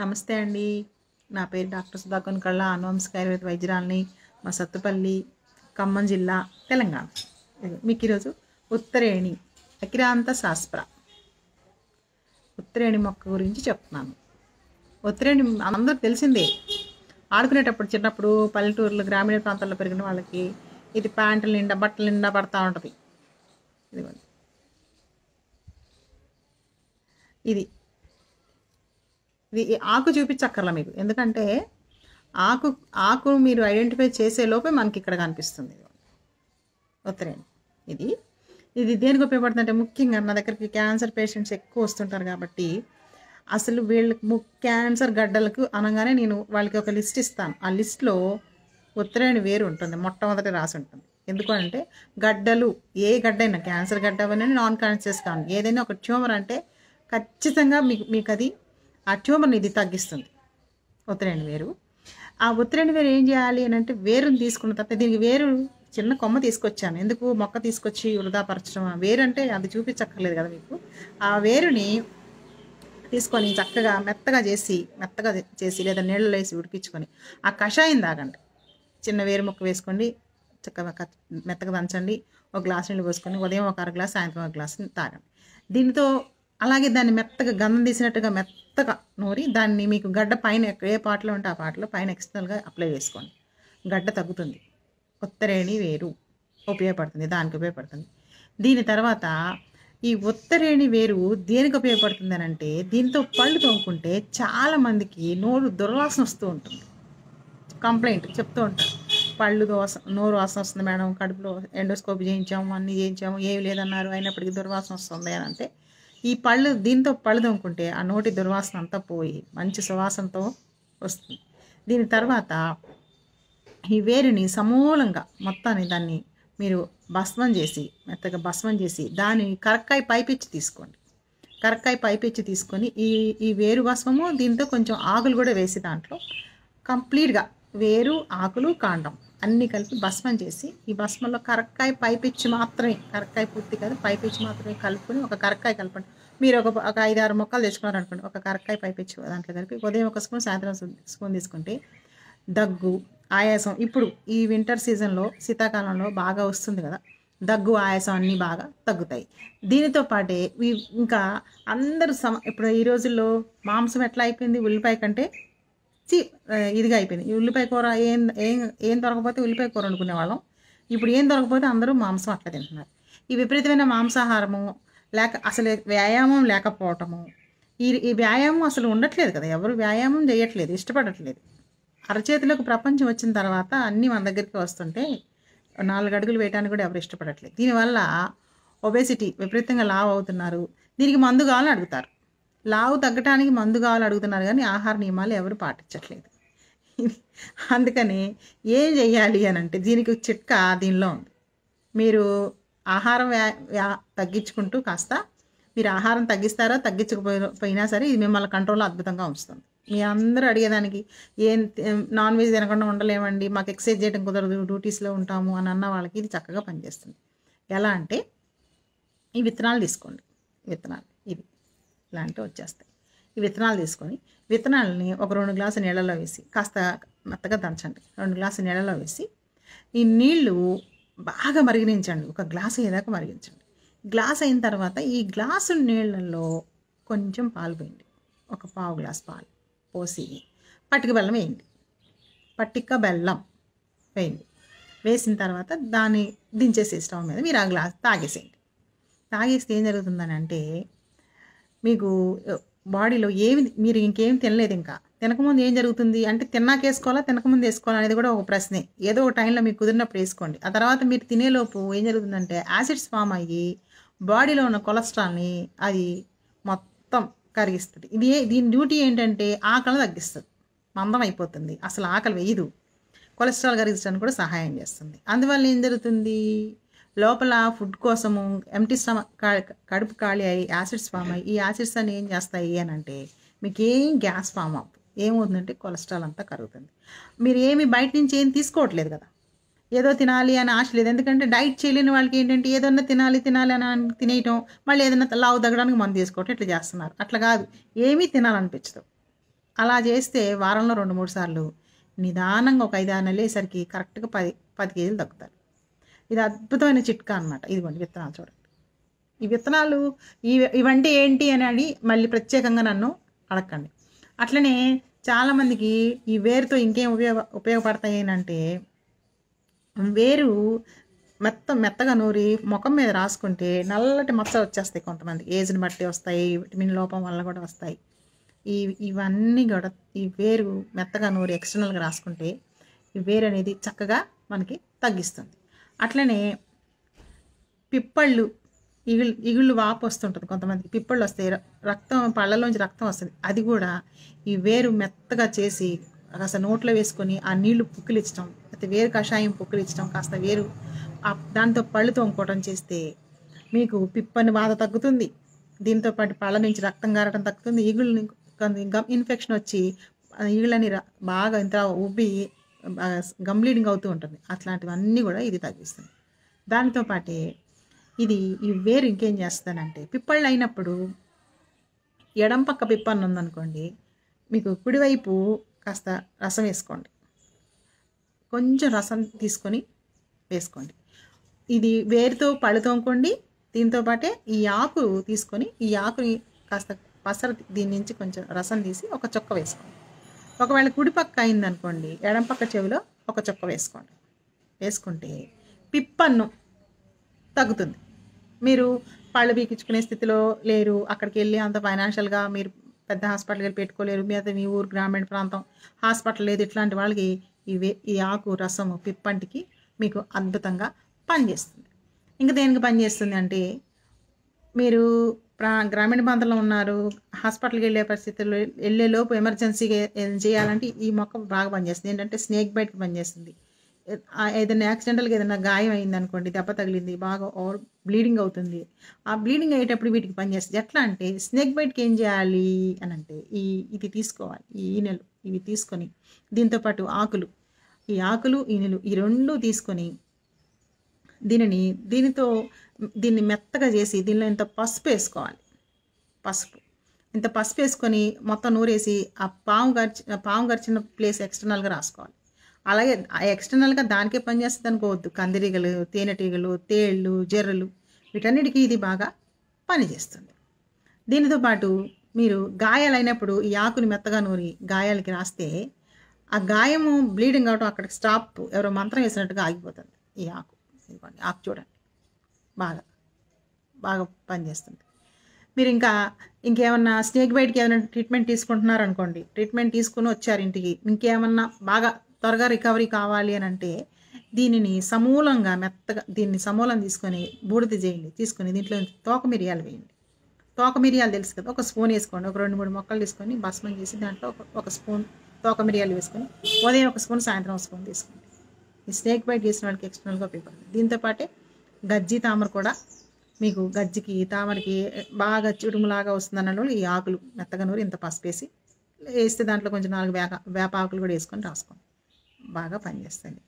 నమస్తే అండి. నా పేరు డాక్టర్ సుధా కొనకళ్ళ, అనువంశిక ఆయుర్వేద వైద్యురాలిని. మా సత్తుపల్లి, ఖమ్మం జిల్లా, తెలంగాణ. మీకు ఈరోజు ఉత్తరేణి అకిరాంత శాస్త్ర ఉత్తరేణి మొక్క గురించి చెప్తున్నాను. ఉత్తరేణి అందరికి తెలిసిందే. ఆడుకునేటప్పుడు చిన్నప్పుడు పల్లెటూరులో గ్రామీణ ప్రాంతాల్లో పెరిగిన వాళ్ళకి ఇది ప్యాంటుల నిండా బట్టల నిండా పడతా ఉంటుంది. ఇదిగోండి, ఇది ఇది ఆకు చూపించక్కర్లా మీకు, ఎందుకంటే ఆకు ఆకు మీరు ఐడెంటిఫై చేసే లోపే మనకి ఇక్కడ కనిపిస్తుంది. ఉత్తరేణి ఇది ఇది దేనికి ఉపయోగపడుతుంది అంటే, ముఖ్యంగా నా దగ్గరికి క్యాన్సర్ పేషెంట్స్ ఎక్కువ వస్తుంటారు కాబట్టి అసలు వీళ్ళకి క్యాన్సర్ గడ్డలకు అనగానే నేను వాళ్ళకి ఒక లిస్ట్ ఇస్తాను. ఆ లిస్ట్లో ఉత్తరేణి వేరు ఉంటుంది, మొట్టమొదటి రాసి ఉంటుంది. ఎందుకంటే గడ్డలు, ఏ గడ్డ అయినా, క్యాన్సర్ గడ్డ అవన్నీ, నాన్ క్యాన్సర్స్ కానీ ఏదైనా ఒక ట్యూమర్ అంటే ఖచ్చితంగా మీకు అది ఆ ట్యూమర్ని ఇది తగ్గిస్తుంది, ఉత్తరేణి వేరు. ఆ ఉత్తరేణి వేరు ఏం చేయాలి అని అంటే, వేరుని తీసుకున్న తర్వాత దీనికి వేరు చిన్న కొమ్మ తీసుకొచ్చాను. ఎందుకు మొక్క తీసుకొచ్చి వృధాపరచడం? వేరు అంటే అది చూపించక్కర్లేదు కదా మీకు. ఆ వేరుని తీసుకొని చక్కగా మెత్తగా చేసి లేదా నీళ్ళలో వేసి ఉడిపించుకొని ఆ కషాయం తాగండి. చిన్న వేరు ముక్క వేసుకోండి, చక్కగా మెత్తగా దంచండి, ఒక గ్లాస్ నీళ్ళు పోసుకొని ఉదయం ఒక అర గ్లాస్, సాయంత్రం ఒక గ్లాస్ తాగండి. దీనితో అలాగే దాన్ని మెత్తగా గంధం తీసినట్టుగా మెత్తగా నూరి దాన్ని మీకు గడ్డ పైన ఏ పాటలో ఉంటే ఆ పాటలో పైన ఎక్స్టర్నల్గా అప్లై చేసుకోండి. గడ్డ తగ్గుతుంది. ఉత్తరేణి వేరు ఉపయోగపడుతుంది, దానికి ఉపయోగపడుతుంది. దీని తర్వాత ఈ ఉత్తరేణి వేరు దేనికి ఉపయోగపడుతుంది అని అంటే, దీంతో పళ్ళు తోముకుంటే చాలామందికి నోరు దుర్వాసన వస్తూ ఉంటుంది. కంప్లైంట్ చెప్తూ ఉంటారు, నోరు వాసన వస్తుంది మేడం, కడుపులో ఎండోస్కోపీ చేయించాము, అన్నీ చేయించాము, ఏమి లేదన్నారు, అయినప్పటికీ దుర్వాసన వస్తుంది అని అంటే, ఈ దీంతో పళ్ళు తోముకుంటే ఆ నోటి దుర్వాసన అంతా పోయి మంచి సువాసనతో వస్తుంది. దీని తర్వాత ఈ వేరుని సమూలంగా మొత్తాన్ని దాన్ని మీరు మెత్తగా భస్మం చేసి దాన్ని కరక్కాయ పైపిచ్చి తీసుకోండి. కరక్కాయ పైపిచ్చి తీసుకొని ఈ వేరు భస్మము దీంతో కొంచెం ఆకులు కూడా వేసి దాంట్లో కంప్లీట్గా వేరు, ఆకులు, కాండం అన్నీ కలిపి భస్మం చేసి, ఈ భస్మంలో కరక్కాయ పైపిచ్చి మాత్రమే, కరక్కాయ పూర్తి కాదు, పైపిచ్చి మాత్రమే కలుపుకొని ఒక కరక్కాయ కలపండి. మీరు ఒక 5-6 మొక్కలు తెచ్చుకున్నారనుకోండి, ఒక కరక్కాయ పైపిచ్చి దాంట్లో కలిపి ఉదయం ఒక స్పూన్, సాయంత్రం స్పూన్ తీసుకుంటే దగ్గు, ఆయాసం, ఇప్పుడు ఈ వింటర్ సీజన్లో, శీతాకాలంలో బాగా వస్తుంది కదా, దగ్గు, ఆయాసం అన్నీ బాగా తగ్గుతాయి. దీనితో పాటే ఇంకా అందరూ ఇప్పుడు ఈ రోజుల్లో మాంసం ఎట్లా అయిపోయింది, ఉల్లిపాయ కంటే ఇదిగా అయిపోయింది. ఈ ఉల్లిపాయ కూర ఏం ఏం ఏం దొరకపోతే ఉల్లిపాయ కూర వండుకునేవాళ్ళం. ఇప్పుడు ఏం దొరకపోతే అందరూ మాంసం అట్లా తింటున్నారు. ఈ విపరీతమైన మాంసాహారము అసలు వ్యాయామం లేకపోవటము, ఈ వ్యాయామం అసలు ఉండట్లేదు కదా, ఎవరు వ్యాయామం చేయట్లేదు, ఇష్టపడట్లేదు. అరచేతిలోకి ప్రపంచం వచ్చిన తర్వాత అన్నీ మన దగ్గరికి వస్తుంటే 4 అడుగులు వేయడానికి కూడా ఎవరు ఇష్టపడట్లేదు. దీనివల్ల ఒబేసిటీ, విపరీతంగా లావు అవుతున్నారు. దీనికి మందు కావాలని అడుగుతారు, లావు తగ్గటానికి మందు కావాలని అడుగుతున్నారు, కానీ ఆహార నియమాలు ఎవరు పాటించట్లేదు. అందుకని ఏం చెయ్యాలి అని అంటే, దీనికి చిట్కా దీనిలో ఉంది. మీరు ఆహారం తగ్గించుకుంటూ కాస్త మీరు ఆహారం తగ్గిస్తారో తగ్గించకపోయినా సరే ఇది మిమ్మల్ని కంట్రోల్లో అద్భుతంగా ఉంచుతుంది. మీ అందరూ అడిగేదానికి నాన్ వెజ్ తినకుండా ఉండలేమండి, మాకు ఎక్సర్సైజ్ చేయడం కుదరదు, డ్యూటీస్లో ఉంటాము అని అన్న వాళ్ళకి ఇది చక్కగా పనిచేస్తుంది. ఎలా అంటే, ఈ విత్తనాలు తీసుకోండి. విత్తనాలు ఇవి ఇలాంటివి వచ్చేస్తాయి. ఈ విత్తనాలు తీసుకొని విత్తనాలని ఒక 2 గ్లాసు నీళ్ళలో వేసి కాస్త మెత్తగా దంచండి. 2 గ్లాసు నీళ్ళలో వేసి ఈ నీళ్లు బాగా మరిగించండి, ఒక గ్లాసు అయ్యేదాకా మరిగించండి. గ్లాస్ అయిన తర్వాత ఈ గ్లాసు నీళ్ళల్లో కొంచెం పాలు పోయండి, ఒక పావు గ్లాస్ పాలు పోసి పట్టిక బెల్లం వేయండి. పట్టిక బెల్లం వేయండి. వేసిన తర్వాత దాన్ని దించేసి స్టవ్ మీద మీరు ఆ గ్లాస్ తాగేసేయండి. తాగేస్తే ఏం జరుగుతుందని అంటే, మీకు బాడీలో మీరు ఇంకేం తినలేదు, ఇంకా తినకముందు ఏం జరుగుతుంది అంటే, తిన్నాక వేసుకోవాలా తినకముందు వేసుకోవాలా అనేది కూడా ఒక ప్రశ్నే. ఏదో ఒక టైంలో మీకు కుదిరినప్పుడు వేసుకోండి. ఆ తర్వాత మీరు తినేలోపు ఏం జరుగుతుందంటే, యాసిడ్స్ ఫామ్ అయ్యి బాడీలో ఉన్న కొలెస్ట్రాల్ని అది మొత్తం కరిగిస్తుంది. దీని డ్యూటీ ఏంటంటే ఆకలి తగ్గిస్తుంది, మందం అయిపోతుంది, అసలు ఆకలి వేయదు, కొలెస్ట్రాల్ కరిగించడానికి కూడా సహాయం చేస్తుంది. అందువల్ల ఏం జరుగుతుంది, లోపల ఫుడ్ కోసము ఎంటీ స్టమక్, కడుపు ఖాళీ అయ్యి యాసిడ్స్ ఫామ్ అయ్యి, ఈ యాసిడ్స్ అని ఏం చేస్తాయి అని అంటే, మీకు ఏం గ్యాస్ ఫామ్ అవ్వదు. ఏమవుతుందంటే కొలెస్ట్రాల్ అంతా కరుగుతుంది. మీరు ఏమి బయట నుంచి ఏం తీసుకోవట్లేదు కదా, ఏదో తినాలి అని ఆశ లేదు. ఎందుకంటే డైట్ చేయలేని వాళ్ళకి ఏంటంటే ఏదన్నా తినాలి అని తినేయటం, మళ్ళీ ఏదైనా లావు తగ్గడానికి మందు తీసుకోవటం, ఇట్లా చేస్తున్నారు. అట్లా కాదు, ఏమీ తినాలనిపించదు. అలా చేస్తే వారంలో 2-3 సార్లు నిదానంగా ఒక 5-6 నెలలు అయ్యేసరికి కరెక్ట్గా 10 కేజీలు తగ్గుతారు. ఇది అద్భుతమైన చిట్కా అనమాట. ఇదిగోండి విత్తనాలు చూడండి. ఈ విత్తనాలు ఇవంటే ఏంటి అని అని మళ్ళీ ప్రత్యేకంగా నన్ను అడగండి. అట్లనే చాలామందికి ఈ వేరుతో ఇంకేం ఉపయోగపడతాయి అంటే, వేరు మెత్తగా నూరి ముఖం మీద రాసుకుంటే నల్లటి మచ్చలు వచ్చేస్తాయి. కొంతమంది ఏజ్ని బట్టి వస్తాయి, విటమిన్ లోపం వల్ల కూడా వస్తాయి. ఇవన్నీ కూడా ఈ వేరు మెత్తగా నూరి ఎక్స్టర్నల్గా రాసుకుంటే ఈ వేరు అనేది చక్కగా మనకి తగ్గిస్తుంది. అట్లనే పిప్పళ్ళు, ఇగుళ్ళు వాపు వస్తుంటుంది కొంతమందికి, పిప్పళ్ళు వస్తాయి, రక్తం పళ్ళలోంచి రక్తం వస్తుంది. అది కూడా ఈ వేరు మెత్తగా చేసి కాస్త నోట్లో వేసుకొని ఆ నీళ్లు పుక్కిలిచ్చడం, అయితే వేరు కషాయం పుక్కిలిచ్చడం, కాస్త వేరు దాంతో పళ్ళు తోముకోవడం చేస్తే మీకు పిప్పని బాధ తగ్గుతుంది. దీంతో పాటు పళ్ళ నుంచి రక్తం గారడం తగ్గుతుంది. ఈగుళ్ళని ఇన్ఫెక్షన్ వచ్చి ఈగుళ్ళని బాగా ఇంత ఉబ్బి గమ్ బ్లీడింగ్ అవుతూ ఉంటుంది. అట్లాంటివన్నీ కూడా ఇది తగ్గిస్తుంది. దానితో పాటే ఈ వేరు ఇంకేం చేస్తానంటే, పిప్పళ్ళు అయినప్పుడు ఎడం పక్క పిప్పన్ను ఉందనుకోండి, మీకు కుడివైపు కాస్త రసం వేసుకోండి, కొంచెం రసం తీసుకొని వేసుకోండి. ఇది వేరుతో పళ్ళు తోముకోండి. దీంతో పాటే ఈ ఆకు తీసుకొని ఈ ఆకుని కాస్త పసరు దీని నుంచి కొంచెం రసం తీసి ఒక చుక్క వేసుకోండి. ఒకవేళ కుడి పక్క అయిందనుకోండి, ఎడం పక్క చెవిలో ఒక చుక్క వేసుకోండి. వేసుకుంటే పిప్పన్ను తగ్గుతుంది. మీరు పళ్ళు పీకించుకునే స్థితిలో లేరు, అక్కడికి వెళ్ళి అంత ఫైనాన్షియల్గా మీరు పెద్ద హాస్పిటల్కి వెళ్ళి పెట్టుకోలేరు, మీ ఊరు గ్రామీణ ప్రాంతం హాస్పిటల్ లేదు, ఇట్లాంటి వాళ్ళకి ఈ ఆకు రసము పిప్పంటికి మీకు అద్భుతంగా పనిచేస్తుంది. ఇంకా దేనికి పనిచేస్తుంది అంటే, మీరు గ్రామీణ ప్రాంతంలో ఉన్నారు, హాస్పిటల్కి వెళ్ళే పరిస్థితుల్లో వెళ్ళేలోపు ఎమర్జెన్సీగా ఏదైనా చేయాలంటే ఈ మొక్క బాగా పనిచేస్తుంది. ఏంటంటే స్నేక్ బైట్కి పనిచేస్తుంది. ఏదైనా యాక్సిడెంటల్గా ఏదైనా గాయం అయింది అనుకోండి, దెబ్బ తగిలింది, బాగా బ్లీడింగ్ అవుతుంది, ఆ బ్లీడింగ్ అయ్యేటప్పుడు వీటికి పనిచేస్తుంది. ఎట్లా అంటే, స్నేక్ బైట్కి ఏం చేయాలి అని అంటే ఇది తీసుకోవాలి, ఈ ఈనెలు ఇవి తీసుకొని, దీంతోపాటు ఈ ఆకులు ఈనెలు ఈ రెండు తీసుకొని దీన్ని మెత్తగా చేసి దీనిలో ఇంత పసుపు వేసుకోవాలి. ఇంత పసుపు వేసుకొని మొత్తం నూరేసి ఆ పాము గరిచిన ప్లేస్ ఎక్స్టర్నల్గా రాసుకోవాలి. అలాగే ఎక్స్టర్నల్గా దానికే పనిచేస్తుంది అనుకోవద్దు. కందిరీగలు, తేనెటీగలు, తేళ్ళు, జర్రలు, వీటన్నిటికీ ఇది బాగా పనిచేస్తుంది. దీనితో పాటు మీరు గాయాలైనప్పుడు ఈ ఆకుని మెత్తగా నూరి గాయాలకి రాస్తే ఆ గాయము బ్లీడింగ్ అవడం అక్కడికి స్టాప్, ఎవరో మంత్రం వేసినట్టుగా ఆగిపోతుంది. ఈ ఆకు చూడండి, బాగా పనిచేస్తుంది. మీరు ఇంకేమన్నా స్నేక్ బైట్కి ఏమైనా ట్రీట్మెంట్ తీసుకుంటున్నారనుకోండి, ట్రీట్మెంట్ తీసుకుని వచ్చారు ఇంటికి, ఇంకేమన్నా బాగా త్వరగా రికవరీ కావాలి అని అంటే దీనిని సమూలం తీసుకొని బూడిద చేయండి. తీసుకొని దీంట్లో తోక మిరియాలు వేయండి. తోక మిరియాలు తెలుసు కదా, ఒక స్పూన్ వేసుకోండి. ఒక 2-3 మొక్కలు తీసుకొని భస్మం చేసి దాంట్లో ఒక స్పూన్ తోక మిరియాలు వేసుకొని ఉదయం ఒక స్పూన్, సాయంత్రం ఒక స్పూన్ తీసుకోండి. ఈ స్నేక్ బైట్ చేసిన వాళ్ళకి ఎక్స్టర్నల్గా ఉపయోగపడుతుంది. దీంతోపాటే గజ్జి తామర కూడా, మీకు గజ్జికి తామరకి బాగా చురుములాగా వస్తుంది అన్న వాళ్ళు ఈ ఆకులు మెత్తగా నూరి ఇంత పసుపు వేస్తే దాంట్లో కొంచెం 4 వేప ఆకులు కూడా వేసుకొని రాసుకోండి, బాగా పనిచేస్తుంది.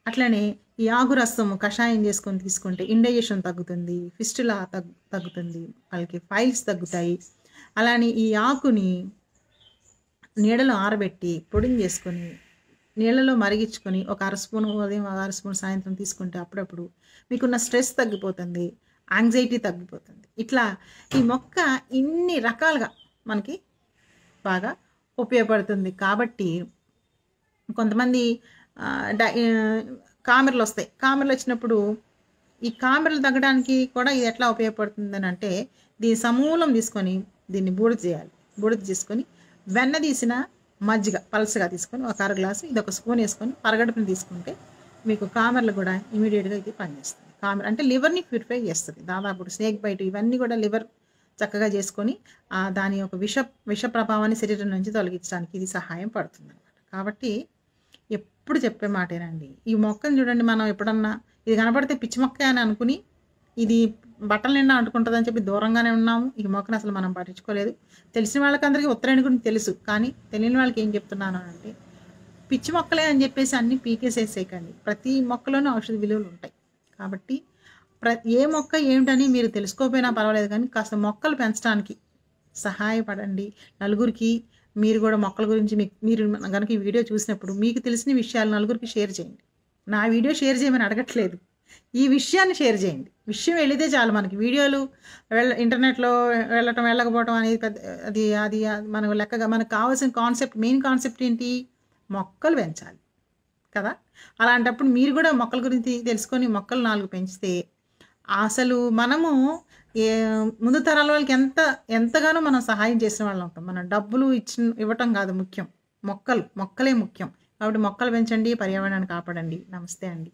అట్లనే ఈ ఆకు రసం కషాయం చేసుకొని తీసుకుంటే ఇండైజెషన్ తగ్గుతుంది, ఫిస్టులా తగ్గుతుంది, వాళ్ళకి ఫైల్స్ తగ్గుతాయి. అలానే ఈ ఆకుని నీడలో ఆరబెట్టి పొడిని చేసుకొని నీళ్ళలో మరిగించుకొని ఒక 1/2 స్పూన్ ఉదయం, 1/2 స్పూన్ సాయంత్రం తీసుకుంటే అప్పుడప్పుడు మీకున్న స్ట్రెస్ తగ్గిపోతుంది, యాంగ్జైటీ తగ్గిపోతుంది. ఇట్లా ఈ మొక్క ఇన్ని రకాలుగా మనకి బాగా ఉపయోగపడుతుంది. కాబట్టి కొంతమంది కామెర్లు వస్తాయి. కామెర్లు వచ్చినప్పుడు ఈ కామెర్లు తగ్గడానికి కూడా ఇది ఎట్లా ఉపయోగపడుతుందని అంటే, దీని సమూలం తీసుకొని దీన్ని బూడిద చేయాలి. బూడిద చేసుకొని వెన్న తీసిన మజ్జిగ పలసగా తీసుకొని ఒక 1/2 గ్లాసు ఇది ఒక స్పూన్ వేసుకొని పరగడుపుని తీసుకుంటే మీకు కామెర్లు కూడా ఇమీడియట్గా ఇది పనిచేస్తుంది. కామెర్ అంటే లివర్ని ప్యూరిఫై చేస్తుంది. దాదాపు స్నేక్ బైట్ ఇవన్నీ కూడా లివర్ చక్కగా చేసుకొని దాని యొక్క విష ప్రభావాన్ని శరీరం నుంచి తొలగించడానికి ఇది సహాయం పడుతుంది అన్నమాట. కాబట్టి ఎప్పుడు చెప్పే మాటేనండి, ఈ మొక్కను చూడండి, మనం ఎప్పుడన్నా ఇది కనపడితే పిచ్చి మొక్క అని అనుకుని ఇది బట్టల నిండా అంటుకుంటుందని చెప్పి దూరంగానే ఉన్నాము. ఈ మొక్కను అసలు మనం పట్టించుకోలేదు. తెలిసిన వాళ్ళకందరికీ ఉత్తరాయణ గురించి తెలుసు, కానీ తెలియని వాళ్ళకి ఏం చెప్తున్నాను అంటే, పిచ్చి మొక్కలే అని చెప్పేసి అన్ని పీకేసేసేయకండి. ప్రతి మొక్కలోనూ ఔషధ విలువలు ఉంటాయి. కాబట్టి ఏ మొక్క ఏమిటని మీరు తెలుసుకోకపోయినా పర్వాలేదు, కానీ కాస్త మొక్కలు పెంచడానికి సహాయపడండి. నలుగురికి మీరు కూడా మొక్కల గురించి మీరు కనుక ఈ వీడియో చూసినప్పుడు మీకు తెలిసిన విషయాలు నలుగురికి షేర్ చేయండి. నా వీడియో షేర్ చేయమని అడగట్లేదు, ఈ విషయాన్ని షేర్ చేయండి. విషయం వెళితే చాలు. మనకి వీడియోలు ఇంటర్నెట్లో వెళ్ళకపోవడం అనేది అది అది మన లెక్కగా మనకు కావాల్సిన కాన్సెప్ట్, మెయిన్ కాన్సెప్ట్ ఏంటి? మొక్కలు పెంచాలి కదా. అలాంటప్పుడు మీరు కూడా మొక్కల గురించి తెలుసుకొని మొక్కలు 4 పెంచితే అసలు మనము ముందు తరాల వాళ్ళకి ఎంతగానో మనం సహాయం చేసిన వాళ్ళం ఉంటాం. మనం డబ్బులు ఇవ్వటం కాదు ముఖ్యం, మొక్కలే ముఖ్యం. కాబట్టి మొక్కలు పెంచండి, పర్యావరణాన్ని కాపాడండి. నమస్తే అండి.